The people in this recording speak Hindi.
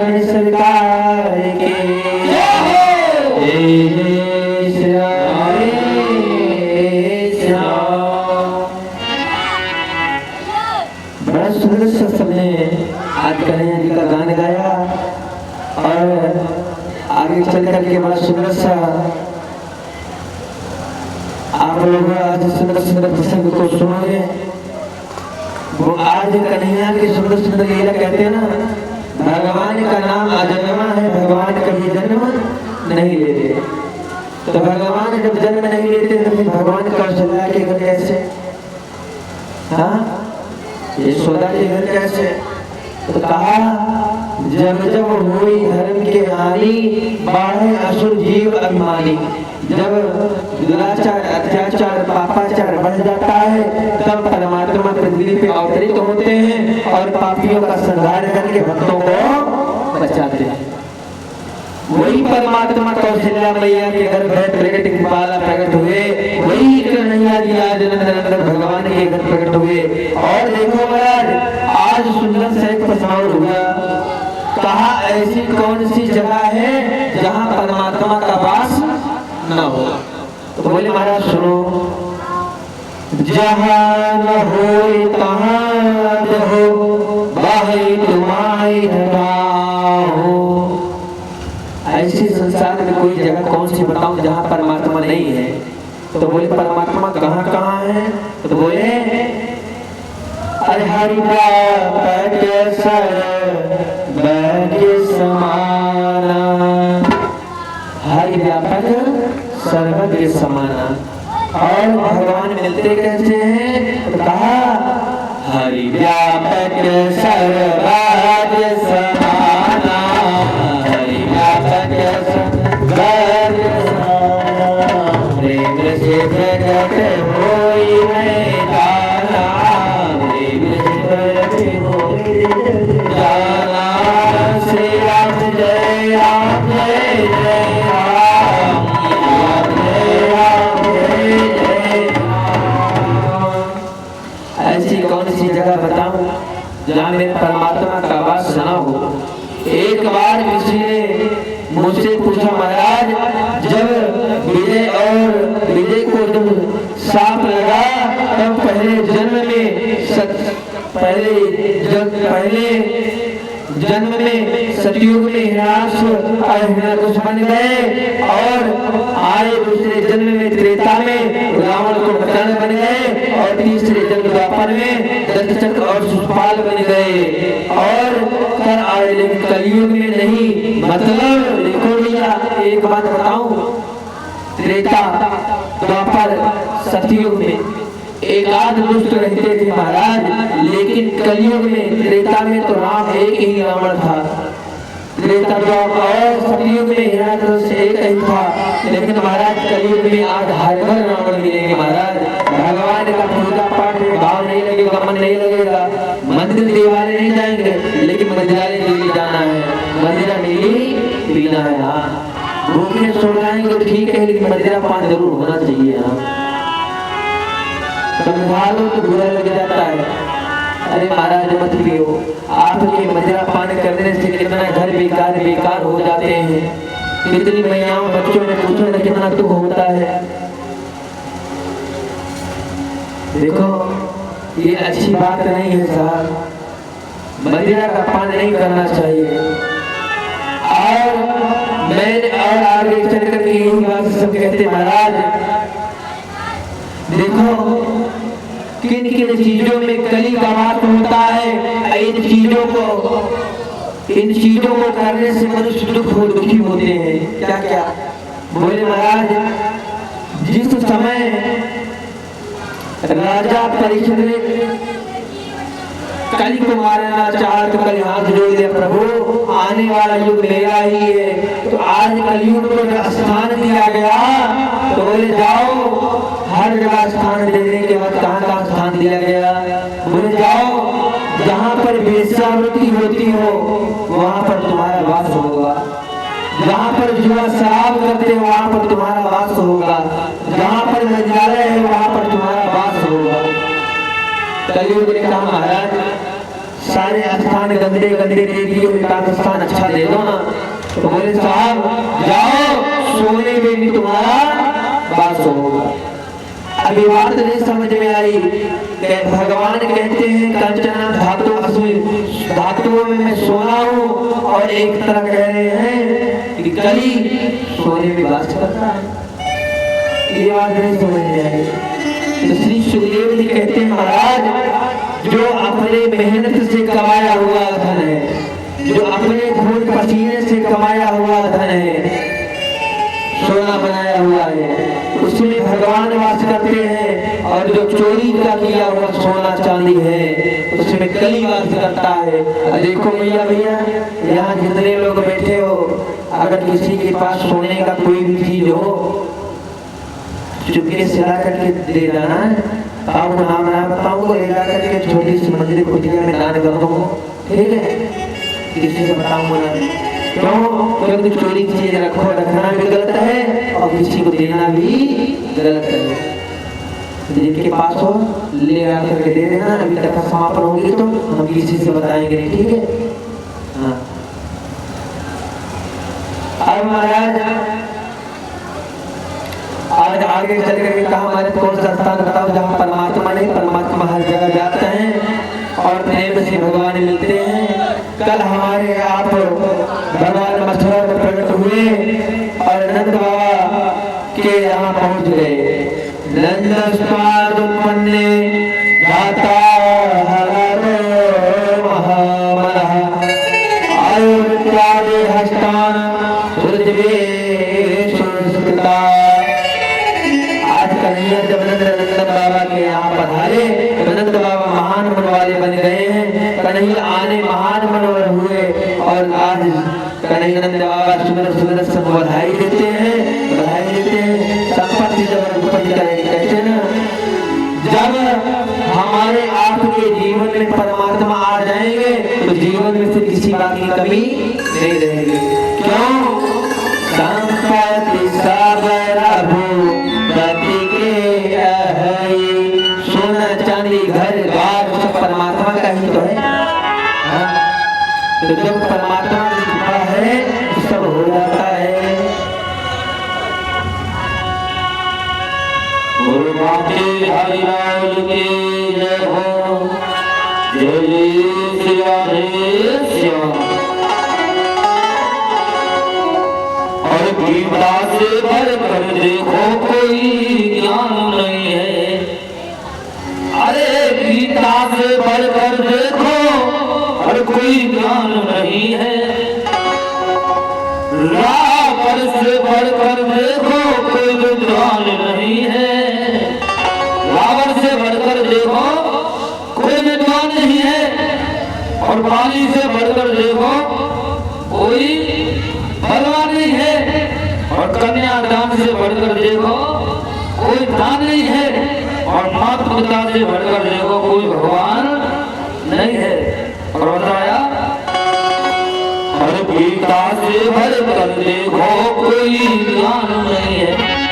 सरकार के बड़ा सुंदर सा सबने आज कन्हैया जी का गान गाया और आगे चल करके बड़ा सुंदर सा आप लोग आज सुंदर सुंदर प्रसंग को सुनोगे। वो आज कन्हैया की सुंदर सुंदर लीला कहते हैं ना, भगवान का नाम अजन्मा है, भगवान कभी जन्म नहीं लेते। तो भगवान जब जन्म नहीं लेते तो फिर भगवान कौशल्या के घर कैसे, हाँ यशोदा के घर कैसे? तो कहा जब जब हुई धर्म के हानि बाढ़े असुर जीव अभिमानी। जब दुराचार अत्याचार पापाचार बढ़ जाता है तब परमात्मा पृथ्वी पे अवतरित होते हैं और पापियों का संहार करके भक्तों को बचाते हैं। वही परमात्मा कौशल्या मैया के घर प्रकट कृपाला प्रकट हुए, वही कन्हैया जी आज नंदन भगवान के घर प्रकट हुए। और देखो महाराज आज सुंदर सा एक प्रसंग हुआ। कहा ऐसी कौन सी जगह है जहाँ परमात्मा का वास न हो? तो बोले महाराज सुनो, जहाँ न हो तहाँ हो बाही तुम्हारी हो। ऐसी संसार में कोई जगह कौन सी बताऊं जहाँ परमात्मा नहीं है? तो बोले परमात्मा कहाँ कहाँ है? तो बोले हरि व्यापक सर्वज्ञ समाना, हरि व्यापक सर्वज्ञ समाना। और भगवान मिलते कैसे हैं? तो कहा हरि व्यापक सर्वज्ञ समाना, हरि व्यापक सर्वज्ञ समाना। प्रेम से प्रकट होई है जाना, प्रेम से प्रकट होई जाना। श्री राम जय राम जय जय राम, राम जय राम जय जय राम। ऐसी कौन सी जगह बताऊं जहाँ में परमात्मा का वास न हो? एक बार किसी ने मुझसे पूछा महाराज जब विजय और विजय को जब साप लगा तब पहले जन्म में सतयुग में हिरण्याकश बन गए और आए दूसरे जन्म में त्रेता में रावण को बचाने बन गए और तीसरे जन्म द्वापर में दंतचक्र और शिशुपाल बन गए और कर आए, लेकिन कलयुग में नहीं। मतलब देखो भैया एक बात बताऊं, त्रेता द्वापर सतयुग में एकाध दुष्ट रहते थे महाराज, लेकिन कलयुग में त्रेता में तो राम एक ही रावण था, त्रेता द्वापर और सतयुग में हिरण्याकश एक ही था। लेकिन महाराज कलयुग में आज हर घर रावण मिलेंगे महाराज। भगवान का पूजा पाठ में भाव नहीं लगेगा, मन नहीं लगेगा, मंदिर देवालय नहीं जाएंगे, लेकिन मंदिरालय डेली जाना है, मंदिरा डेली पीना है। हाँ भूखे सो जाएंगे तो ठीक है, लेकिन मंदिरा पान जरूर होना चाहिए। हाँ समझालो तो बुरा लग जाता है, अरे महाराज मत पियो, आपके मदिरा पान करने से कितना घर बेकार हो जाते हैं। कितनी मैयाओं बच्चों ने पूछो न कितना दुख होता है। देखो ये अच्छी बात नहीं है साहब, मदिरा का पान नहीं करना चाहिए। और मैंने और आगे चल करके यही बात सब कहते महाराज देखो किन किन चीजों में कली का वास होता है। इन चीजों को करने से मनुष्य दुखी होते हैं। क्या क्या बोले महाराज, जिस समय राजा परीक्षित ने कली को मारना चाहा तो कल हाथ जोड़ दिया, प्रभु आने वाला युग मेरा ही है। तो आज कलयुग को जो स्थान दिया गया तो बोले जाओ, हर जगह स्थान देने के बाद कहाँ स्थान दिया गया? बोले जाओ जहाँ पर वेश्यावृत्ति होती हो वहाँ पर तुम्हारा वास होगा, जहाँ पर जुआ शराब करते हो वहाँ पर तुम्हारा वास होगा, जहाँ पर मंदिरालय है वहाँ पर तुम्हारा वास होगा। कलयुग ने कहा महाराज हमारे स्थान गंदे गंदे दे दिए, एक आध स्थान अच्छा दे दो ना। तो बोले साहब जाओ, सोने में भी तुम्हारा वास होगा। अभी बात नहीं समझ में आई। भगवान कहते हैं कंचन धातु धातुओं में मैं सोना हूँ, और एक तरह कह रहे हैं कि कली सोने में वास करता है। ये बात नहीं समझ में आई। तो श्री सुखदेव जी कहते हैं महाराज, जो अपने मेहनत से कमाया हुआ धन है, जो अपने खून पसीने से कमाया हुआ धन है, सोना बनाया हुआ है, उसमें भगवान वास करते हैं। और जो चोरी का किया हुआ सोना चांदी है, उसमें कली वास करता है। देखो भैया यहाँ जितने लोग बैठे हो, अगर किसी के पास सोने का कोई भी चीज हो, चुपके से ला करके दे देना है। आप नाम ना बताऊंगा, ले जा करके छोटी सी मंदिर कुटिया में दान कर दो, ठीक है? किसी से बताऊंगा ना, क्यों? क्योंकि चोरी की चीज रखना भी गलत है, और किसी को देना भी गलत है। जिनके पास हो ले आकर के दे देना। अभी तक समापन होगी तो हम किसी से बताएंगे, ठीक है? हाँ। अब महाराज आज आगे चल करके कहा, हमारे कौन सा स्थान बताओ जहाँ परमात्मा नहीं, परमात्मा हर जगह जाते हैं और प्रेम से भगवान मिलते हैं। कल हमारे आप भगवान मथुरा में प्रकट हुए और नंद बाबा के यहाँ पहुँच गए। नंद स्वाद उत्पन्ने जाता हरो महामनः आयुर्त्यादि हस्तान सुरजवे सुरस्कृता। आज कन्हैया जब नंद बाबा के यहाँ पधारे तो नंद बाबा महान मन वाले बन गए हैं। कन्हैया आने महान मनोहर हुए, और आज कन्हैया नंद बाबा सुंदर सुंदर सब बधाई देते हैं, बधाई देते हैं। संपत्ति जब उपज करेंगे, कहते हैं ना, जब हमारे आपके जीवन में परमात्मा आ जाएंगे तो जीवन में फिर किसी बात की कमी नहीं रहेगी। क्यों? संपत्ति सब प्रति के सोना चांदी घर बार सब परमात्मा का ही तो है। तो जब परमात्मा की कृपा है सब हो जाता है। हरिलाल की जय हो, जय श्री श्याम। और गीता से बढ़कर देखो कोई ज्ञान नहीं है। अरे गीता से बढ़कर देखो और कोई ज्ञान नहीं है। रावण से बढ़कर देखो कोई विद्वान नहीं है। रावण से बढ़कर देखो कोई विद्वान नहीं है। और पानी से बढ़कर देखो कोई बलवान नहीं है। और कन्यादान से बढ़कर देखो कोई दान नहीं है। और माता पिता से बढ़कर देखो कोई भगवान नहीं है। और बताया, और गीता से बढ़कर देखो कोई ज्ञान नहीं है।